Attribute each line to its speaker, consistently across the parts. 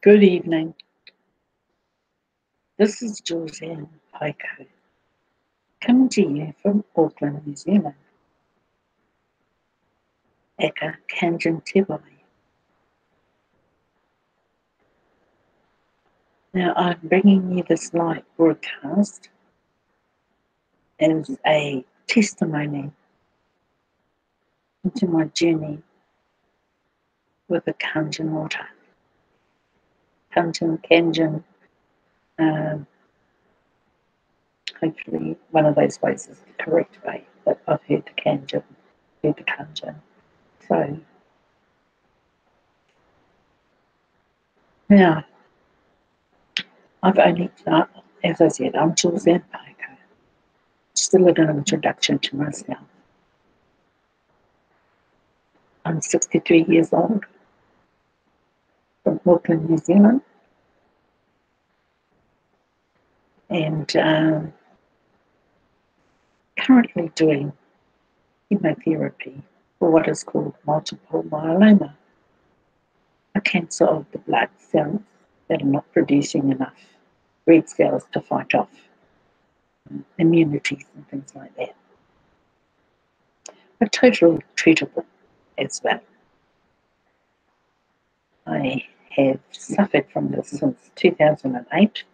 Speaker 1: Good evening. This is Josiane Pico, coming to you from Auckland, New Zealand. Eka Kangen Te Wai. Now, I'm bringing you this live broadcast as a testimony into my journey with the Kangen water. Kangen, hopefully one of those ways is the correct way, but I've heard the Kangen. So, now, I've only, as I said, I'm Josiane Pico. Just a little introduction to myself. I'm 63 years old from Auckland, New Zealand, and currently doing chemotherapy for what is called multiple myeloma, a cancer of the blood cells that are not producing enough red cells to fight off immunities and things like that. But totally treatable as well. I have suffered from this since 2008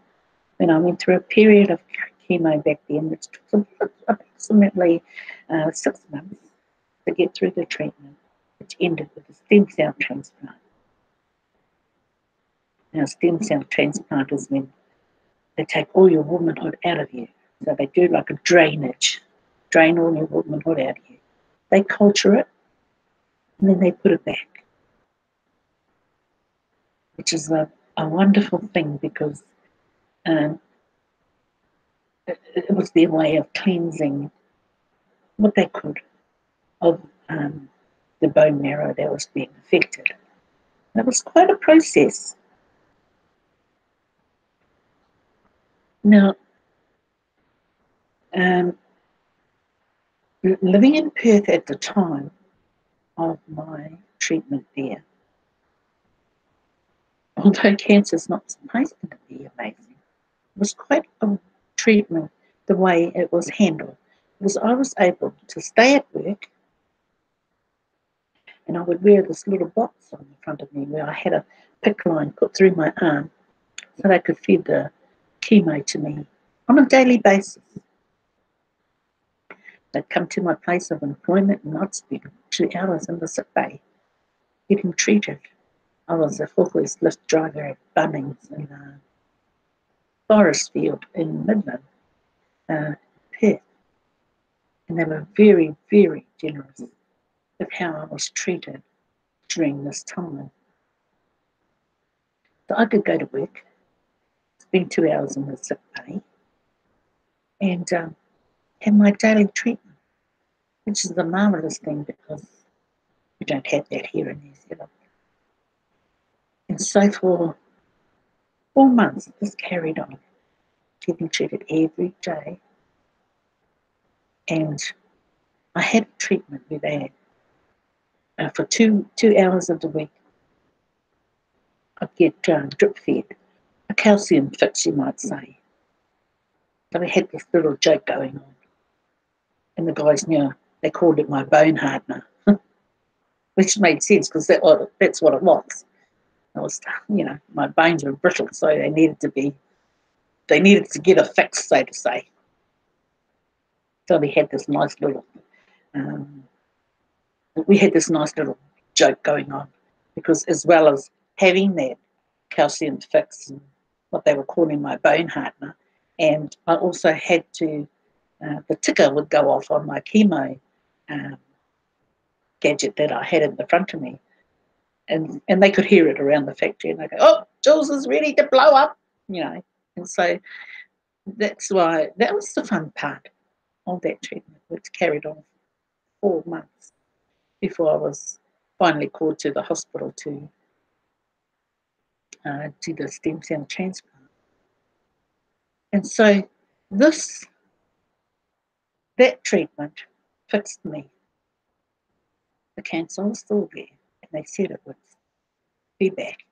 Speaker 1: when I went through a period of chemo back then, which took approximately 6 months to get through the treatment, which ended with a stem cell transplant. Now, stem cell transplant is when they take all your womanhood out of you. So they do like a drainage, drain all your womanhood out of you. They culture it, and then they put it back, which is a wonderful thing because it was their way of cleansing what they could of the bone marrow that was being affected. And it was quite a process. Now, living in Perth at the time of my treatment there, although cancer is not supposed to be amazing, it was quite a treatment the way it was handled. Because I was able to stay at work and I would wear this little box on the front of me where I had a PICC line put through my arm so they could feed the chemo to me on a daily basis. They'd come to my place of employment and I'd spend 2 hours in the sick bay getting treated. I was a forklift lift driver at Bunnings in Forestfield in Midland, Perth. And they were very, very generous with how I was treated during this time. So I could go to work, spend 2 hours in the sick bay, and have my daily treatment, which is a marvellous thing because we don't have that here in New Zealand. And so for 4 months, this carried on, getting treated every day. And I had a treatment where they had, for two hours of the week, I'd get drip fed, a calcium fix, you might say. So we had this little joke going on. And the guys knew, they called it my bone hardener, which made sense because that's what it was. I was, my bones were brittle, so they needed to get a fix, so to say. So we had this nice little joke going on because as well as having that calcium fix and what they were calling my bone hardener, and I also had to, the ticker would go off on my chemo gadget that I had in the front of me, and they could hear it around the factory, and they go, "Oh, Jules is ready to blow up," And so that's why that was the fun part of that treatment, which carried on 4 months before I was finally called to the hospital to do the stem cell transplant. And so that treatment fixed me. The cancer was still there, and they said it would be back.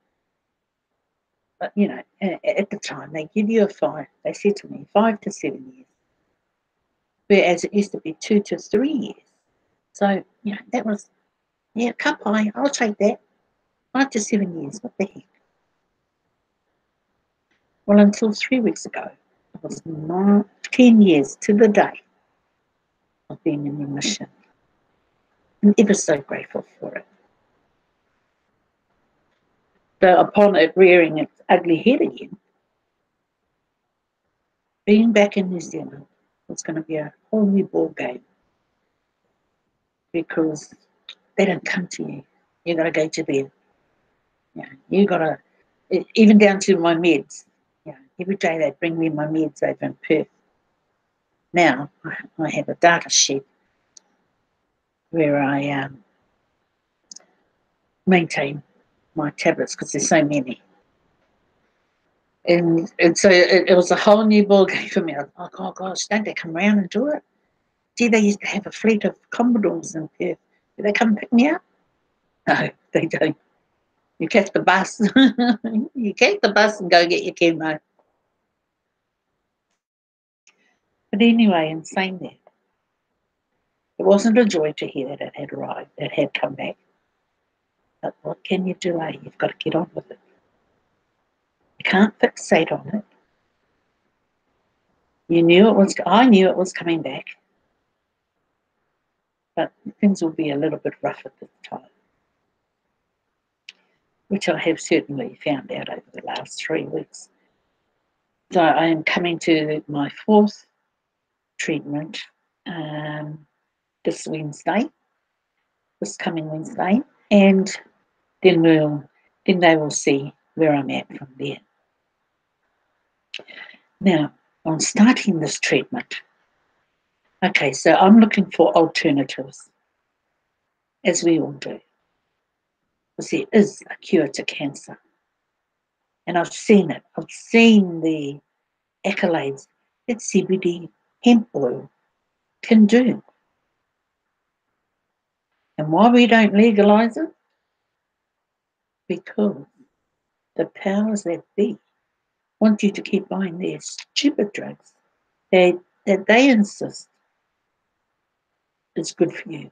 Speaker 1: But, you know, at the time, they give you they said to me, 5 to 7 years, whereas it used to be 2 to 3 years. So, you know, that was, yeah, kapai, I'll take that. 5 to 7 years, what the heck? Well, until 3 weeks ago, it was 10 years to the day of being in remission. I'm ever so grateful for it. So upon it rearing its ugly head again, being back in New Zealand was going to be a whole new ball game because they don't come to you. You got to go to them. You got to, even down to my meds. Every day they bring me my meds over in Perth. Now I have a data sheet where I maintain my tablets because there's so many. And so it was a whole new ball game for me. I was like, oh gosh, don't they come around and do it? Gee, they used to have a fleet of Commodores in Perth. Do they come pick me up? No, they don't. You catch the bus. You catch the bus and go get your chemo. But anyway, in saying that, it wasn't a joy to hear that it had arrived, it had come back. But what can you do, eh? You've got to get on with it. You can't fixate on it. I knew it was coming back, but things will be a little bit rough at this time, which I have certainly found out over the last 3 weeks. So I am coming to my 4th treatment this coming Wednesday, and then they will see where I'm at from there. Now, on starting this treatment, okay, so I'm looking for alternatives, as we all do, because there is a cure to cancer. And I've seen it. I've seen the accolades that CBD hemp oil can do. And why we don't legalise it? Because the powers that be want you to keep buying their stupid drugs that they insist is good for you.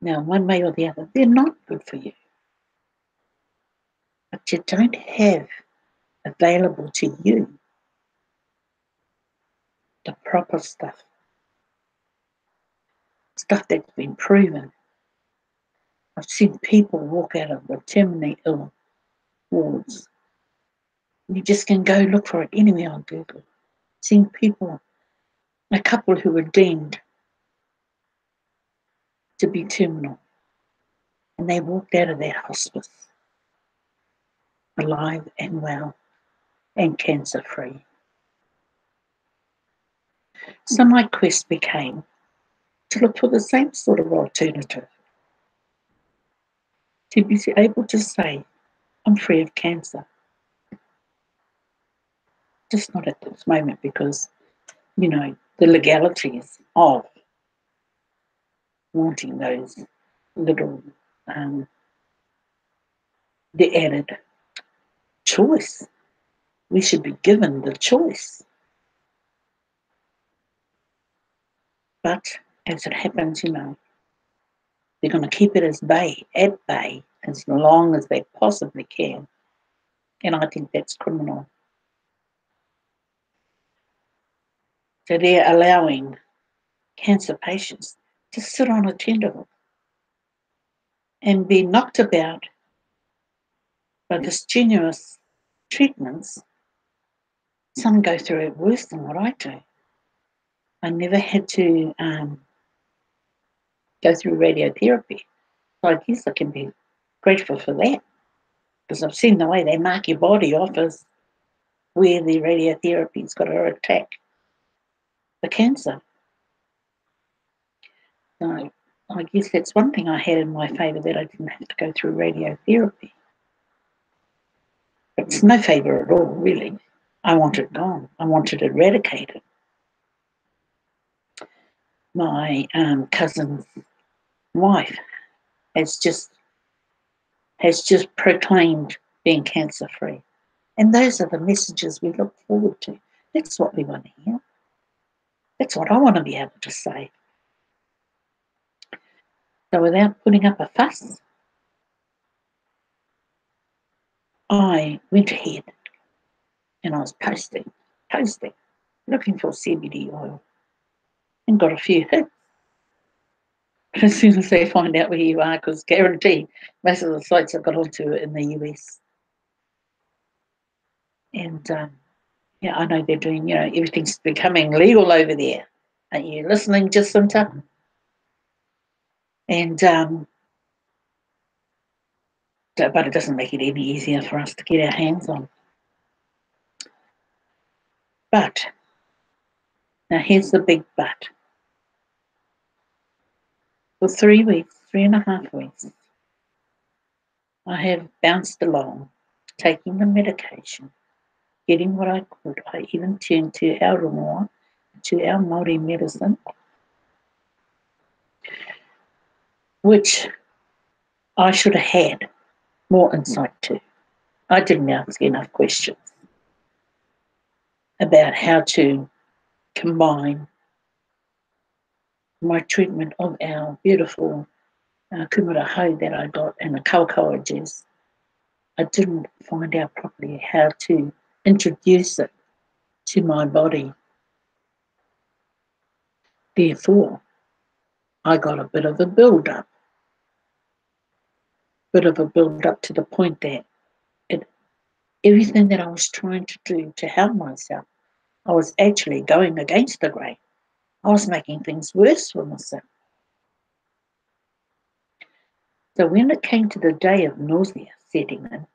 Speaker 1: Now, one way or the other, they're not good for you. But you don't have available to you the proper stuff that's been proven. I've seen people walk out of the terminally ill wards. You just can go look for it anywhere on Google. Seen people, a couple who were deemed to be terminal, and they walked out of that hospice alive and well and cancer-free. So my quest became to look for the same sort of alternative, to be able to say, I'm free of cancer. Just not at this moment because, the legalities of wanting those little, the added choice. We should be given the choice. But as it happens, they're going to keep it at bay, as long as they possibly can. And I think that's criminal. So they're allowing cancer patients to sit on a tenterhook and be knocked about by the strenuous treatments. Some go through it worse than what I do. I never had to go through radiotherapy. So I guess I can be grateful for that, because I've seen the way they mark your body off as where the radiotherapy's got to attack the cancer. So I guess that's one thing I had in my favour, that I didn't have to go through radiotherapy. But it's no favour at all, really. I want it gone. I want it eradicated. My cousin's wife has just has just proclaimed being cancer-free. And those are the messages we look forward to. That's what we want to hear. That's what I want to be able to say. So without putting up a fuss, I went ahead and I was posting, looking for CBD oil, and got a few hits. As soon as they find out where you are, because guaranteed most of the sites I've got onto it in the US. And yeah, I know they're doing, everything's becoming legal over there. Are you listening, Jacinta? And but it doesn't make it any easier for us to get our hands on. But now here's the big but. For 3 weeks, 3.5 weeks, I have bounced along, taking the medication, getting what I could. I even turned to our rongoa, to our Māori medicine, which I should have had more insight to. I didn't ask enough questions about how to combine my treatment of our beautiful kumara hau that I got and the kaukaua juice. I didn't find out properly how to introduce it to my body. Therefore, I got a bit of a build-up to the point that everything that I was trying to do to help myself, I was actually going against the grain. I was making things worse for myself. So when it came to the day of nausea setting in,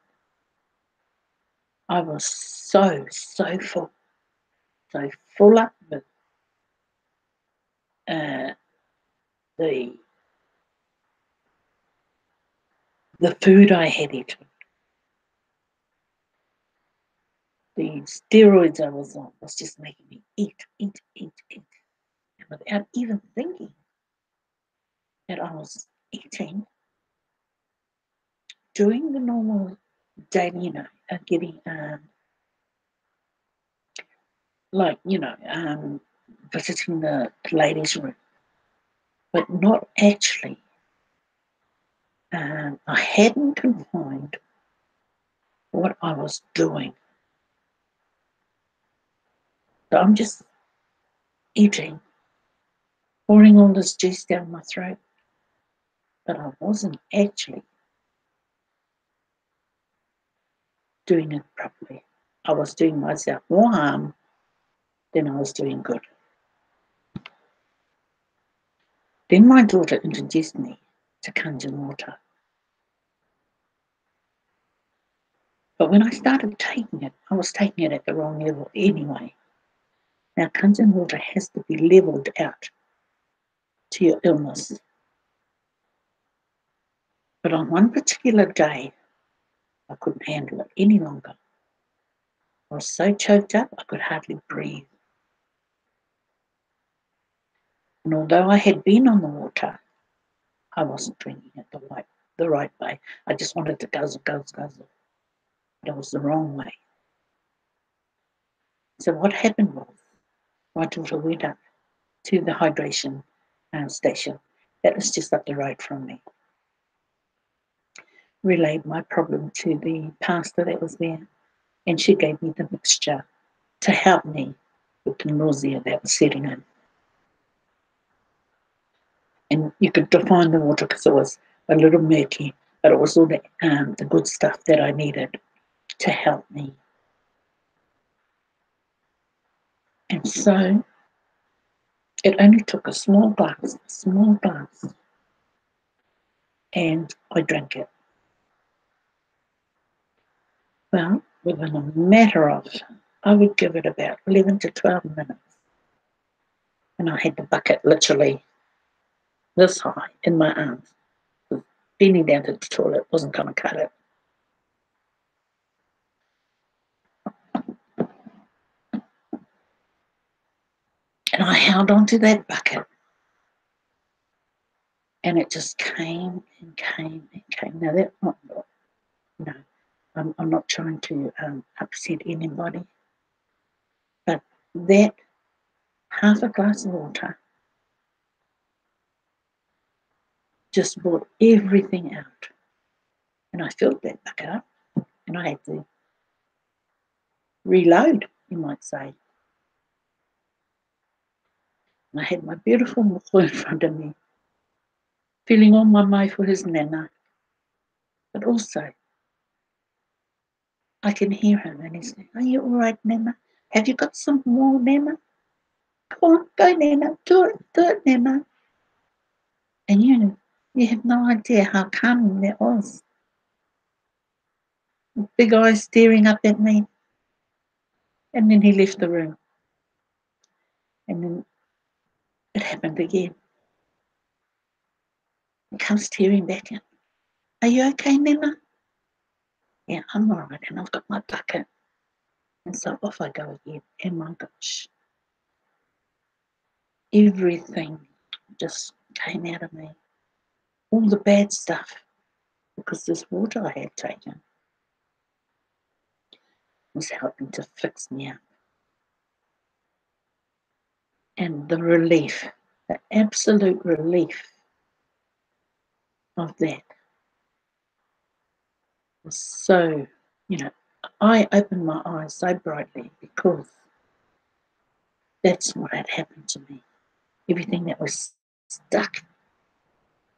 Speaker 1: I was so full up with the food I had eaten, the steroids I was on was just making me eat. And without even thinking that I was eating, doing the normal daily, getting visiting the ladies' room, but not actually. I hadn't confined what I was doing. So I'm just eating, pouring all this juice down my throat, but I wasn't actually doing it properly. I was doing myself more harm than I was doing good. Then my daughter introduced me to Kangen water. But when I started taking it, I was taking it at the wrong level anyway. Now, Kangen water has to be levelled out to your illness. But on one particular day, I couldn't handle it any longer. I was so choked up, I could hardly breathe. And although I had been on the water, I wasn't drinking it the right way. I just wanted to guzzle. But it was the wrong way. So what happened was, my daughter went up to the hydration station that was just up the road from me. Relayed my problem to the pastor that was there, and she gave me the mixture to help me with the nausea that was setting in. And you could define the water because it was a little murky, but it was all the good stuff that I needed to help me. And so it only took a small glass, and I drank it. Well, within a matter of, I would give it about 11 to 12 minutes. And I had the bucket literally this high in my arms. Bending down to the toilet wasn't going to cut it. And I held onto that bucket. And it just came and came and came. Now, I'm not trying to upset anybody, but that half a glass of water just brought everything out. And I filled that bucket up, and I had to reload, you might say. And I had my beautiful moko in front of me, feeling all my mai for his nana. But also, I can hear him, and he's saying, "Are you all right, Nana? Have you got some more, Nana? Come on, go, Nana. Do it, Nana." And you have no idea how calming that was. Big eyes staring up at me. And then he left the room. And then it happened again. He comes tearing back in. "Are you okay, Nana?" "Yeah, I'm all right, and I've got my bucket." And so off I go again. And my gosh, everything just came out of me. All the bad stuff, because this water I had taken was helping to fix me up. And the relief, the absolute relief of that was so, I opened my eyes so brightly because that's what had happened to me. Everything that was stuck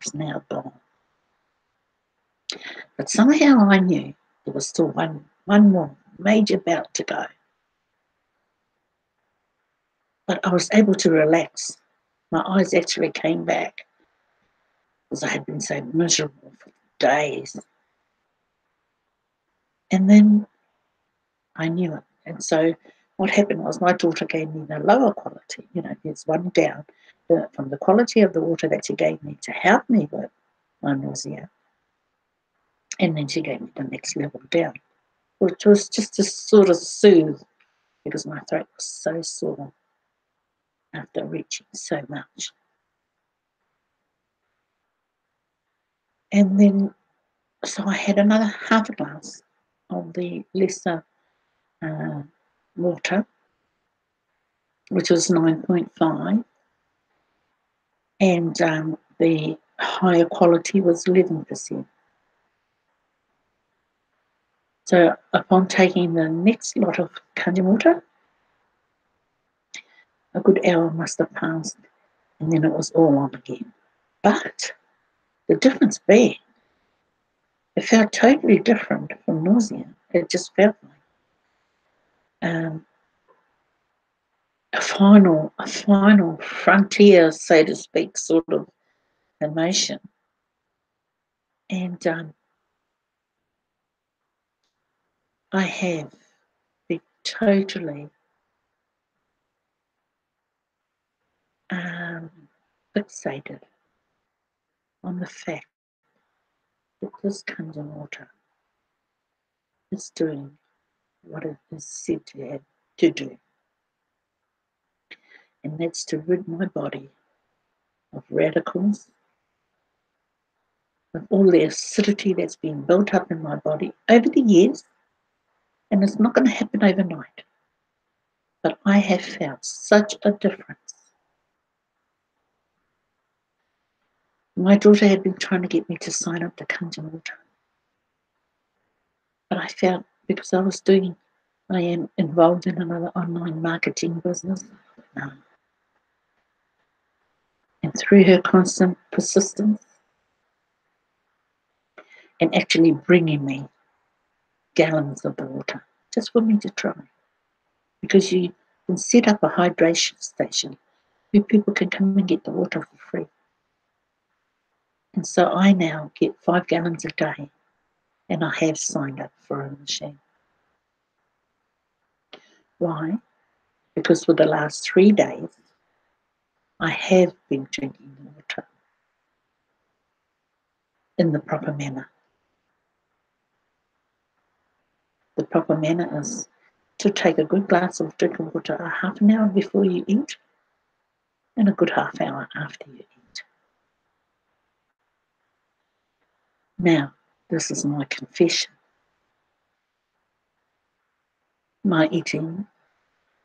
Speaker 1: is now gone. But somehow I knew there was still one more major bout to go. But I was able to relax. My eyes actually came back because I had been so miserable for days. And then I knew it. And so what happened was my daughter gave me the lower quality. There's one down from the quality of the water that she gave me to help me with my nausea. And then she gave me the next level down, which was just to sort of soothe because my throat was so sore after reaching so much. And then, so I had another half a glass of the lesser water, which was 9.5, and the higher quality was 11%. So upon taking the next lot of Kangen water, a good hour must have passed, and then it was all on again. But the difference being, it felt totally different from nausea. It just felt like a final frontier, so to speak, sort of emotion. And I have been totally fixated on the fact that this Kangen water is doing what it is said to do. And that's to rid my body of radicals, of all the acidity that's been built up in my body over the years. And it's not going to happen overnight. But I have felt such a difference. My daughter had been trying to get me to sign up to Kangen water. But I felt, because I am involved in another online marketing business. And through her constant persistence and actually bringing me gallons of the water just for me to try. Because you can set up a hydration station where people can come and get the water for free. And so I now get 5 gallons a day, and I have signed up for a machine. Why? Because for the last 3 days, I have been drinking the water in the proper manner. The proper manner is to take a good glass of drinking water a half an hour before you eat and a good half hour after you eat. Now, this is my confession. my eating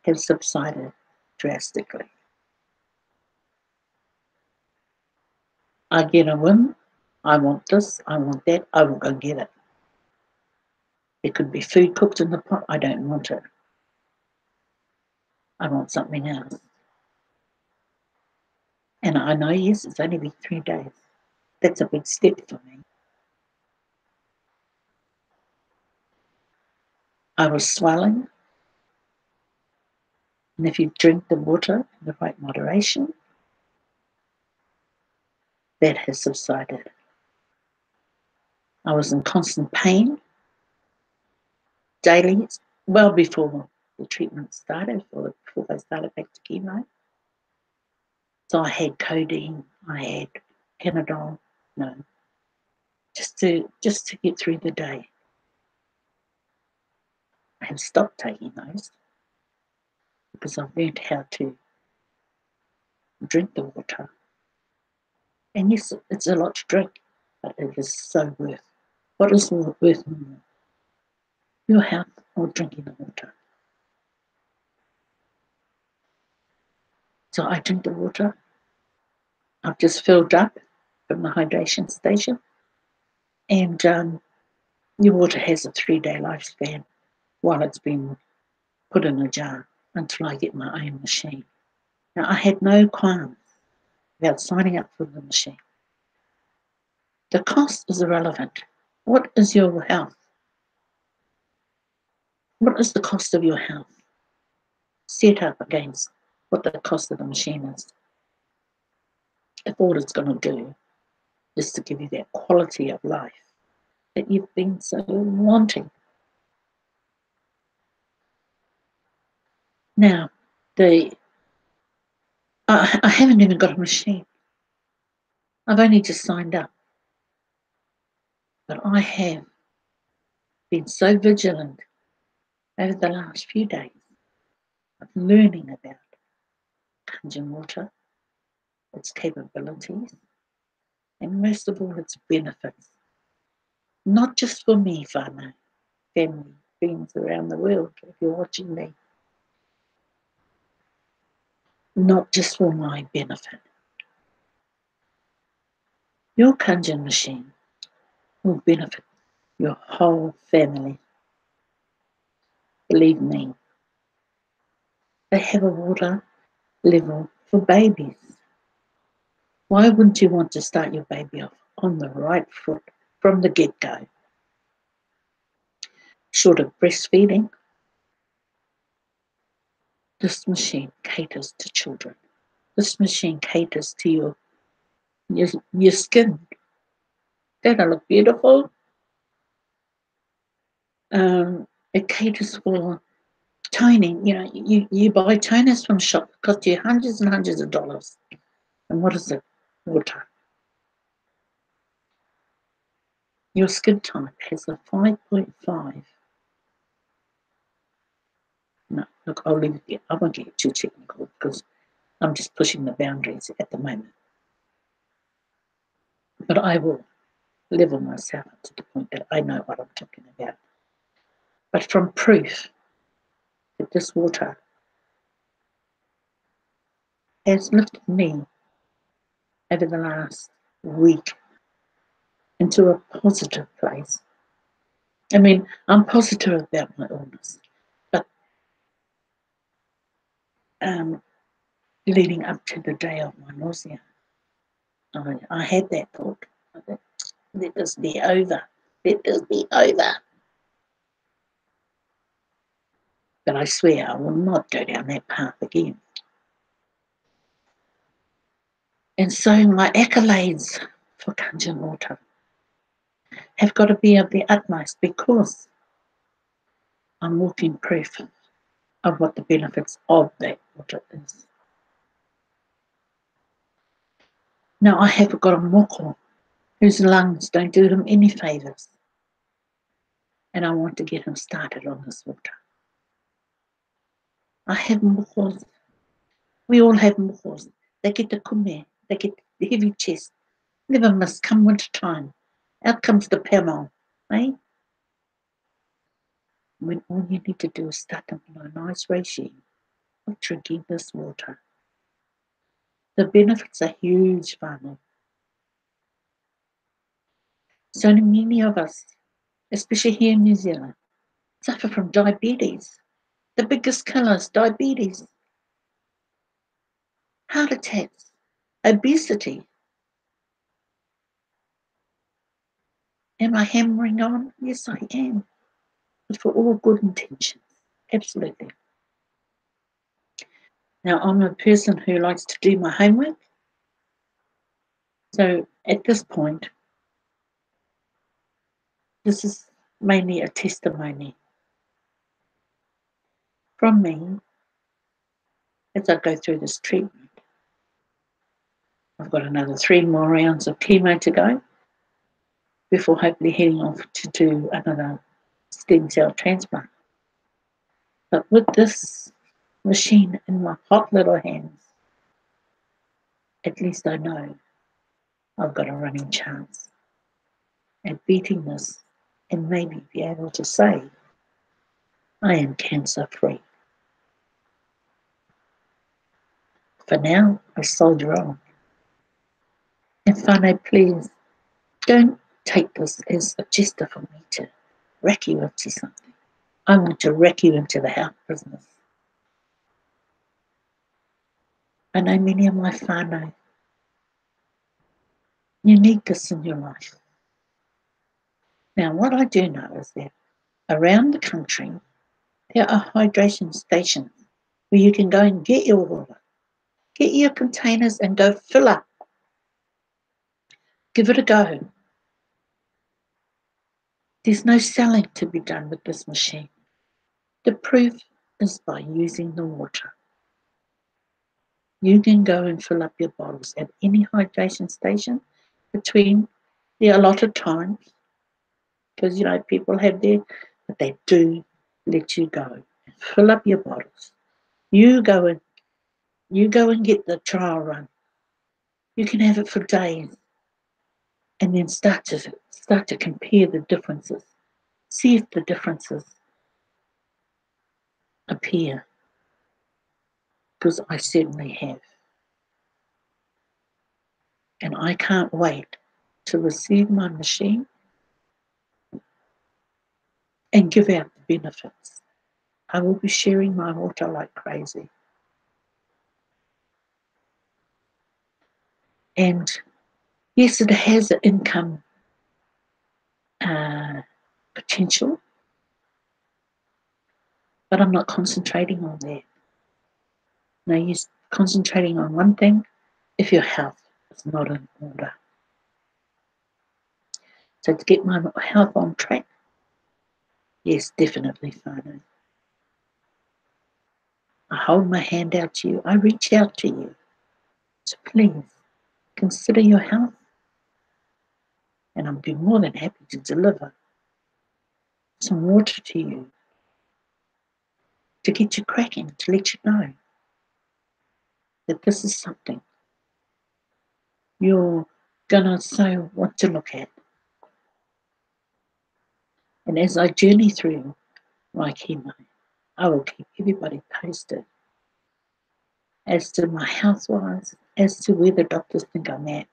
Speaker 1: has subsided drastically. I get a whim, I want this, I want that, I will go get it. There could be food cooked in the pot, I don't want it. I want something else. And I know, yes, it's only been 3 days. That's a big step for me. I was swelling, and if you drink the water in the right moderation, that has subsided. I was in constant pain daily, well before the treatment started, or before they started back to chemo. So I had codeine, I had Panadol, no, just to get through the day. I have stopped taking those because I've learned how to drink the water. And yes, it's a lot to drink, but it is so worth. What is worth more? Your health or drinking the water? So I drink the water. I've just filled up from the hydration station. And your water has a 3-day lifespan while it's been put in a jar until I get my own machine. Now, I had no qualms about signing up for the machine. The cost is irrelevant. What is your health? What is the cost of your health? Set up against what the cost of the machine is. If all it's going to do is to give you that quality of life that you've been so wanting. Now, I haven't even got a machine. I've only just signed up. But I have been so vigilant over the last few days of learning about Kangen water, its capabilities, and most of all, its benefits. Not just for me, whānau, family, friends around the world, if you're watching me. Not just for my benefit. Your Kangen machine will benefit your whole family. Believe me, they have a water level for babies. Why wouldn't you want to start your baby off on the right foot from the get-go? Short of breastfeeding, this machine caters to children. This machine caters to your skin. That'll look beautiful. It caters for toning. You know, you buy toners from shop, cost you hundreds and hundreds of dollars. And what is it? Water. Your skin type has a 5.5. No, look, I'll leave it there. I won't get too technical because I'm just pushing the boundaries at the moment. But I will level myself up to the point that I know what I'm talking about. But from proof that this water has lifted me over the last week into a positive place. I mean, I'm positive about my illness, but leading up to the day of my nausea, I had that thought, let this be over, let this be over. But I swear I will not go down that path again. And so my accolades for Kangen water have got to be of the utmost because I'm walking proof of what the benefits of that water is. Now I have got a moko whose lungs don't do him any favours, and I want to get him started on this water. I have mokos. We all have mokos. They get the kume, they get the heavy chest. Never miss come winter time. Out comes the pemo, eh? when all you need to do is start on a nice regime of drinking this water. The benefits are huge, whānau. So many of us, especially here in New Zealand, suffer from diabetes. The biggest killers, diabetes, heart attacks, obesity. Am I hammering on? Yes, I am. But for all good intentions. Absolutely. Now, I'm a person who likes to do my homework. So at this point, this is mainly a testimony from me as I go through this treatment. I've got another 3 more rounds of chemo to go before hopefully heading off to do another stem cell transplant. But with this machine in my hot little hands, at least I know I've got a running chance at beating this and maybe be able to say I am cancer free. For now, I soldier on. And whānau, please, don't take this as a gesture for me to wreck you into something. I want to wreck you into the health business. I know many of my whānau, you need this in your life. Now, what I do know is that around the country, there are hydration stations where you can go and get your water, get your containers and go fill up. Give it a go. There's no selling to be done with this machine. The proof is by using the water. You can go and fill up your bottles at any hydration station between the allotted times, because people have their, but they do let you go and fill up your bottles. You go and get the trial run. You can have it for days, and then start to compare the differences. See if the differences appear, because I certainly have. And I can't wait to receive my machine and give out the benefits. I will be sharing my water like crazy. And yes, it has an income potential, but I'm not concentrating on that. No use concentrating on one thing if your health is not in order. So to get my health on track, yes, definitely whānau. I hold my hand out to you. I reach out to you. So please consider your health, and I'll be more than happy to deliver some water to you to get you cracking, to let you know that this is something you're gonna so want to look at. And as I journey through my chemo, I will keep everybody posted as to my health-wise, as to where the doctors think I'm at,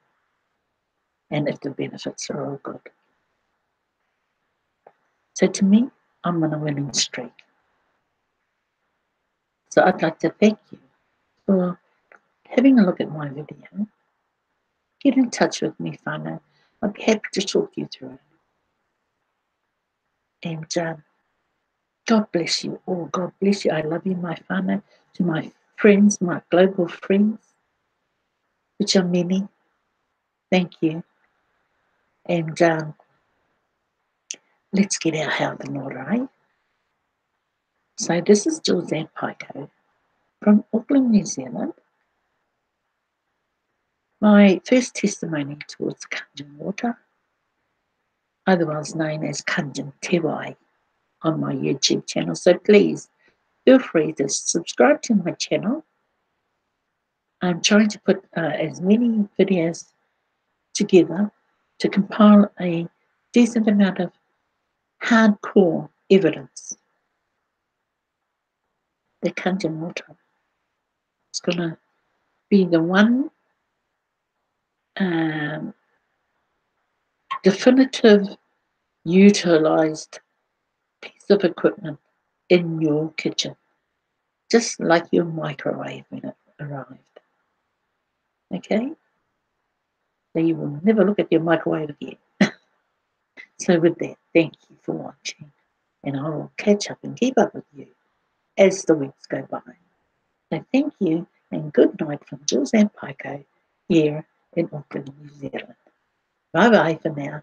Speaker 1: and if the benefits are all good. So to me, I'm on a winning streak. So I'd like to thank you for having a look at my video. Get in touch with me, whānau. I'd be happy to talk you through it. And God bless you all. God bless you. I love you, my whānau. To my friends, my global friends, which are many, thank you. And let's get our health in order, eh? So this is Jilzan Pico from Auckland, New Zealand. My first testimony towards Kangen water, otherwise known as Kangen Te Wai, on my YouTube channel. So please feel free to subscribe to my channel. I'm trying to put as many videos together to compile a decent amount of hardcore evidence the Kangen water. It's going to be the one definitive utilised piece of equipment in your kitchen, just like your microwave when it arrived. Okay? So you will never look at your microwave again. So with that, thank you for watching, and I will catch up and keep up with you as the weeks go by. So thank you, and good night from Jules and Pico here in Auckland, New Zealand. Bye-bye for now.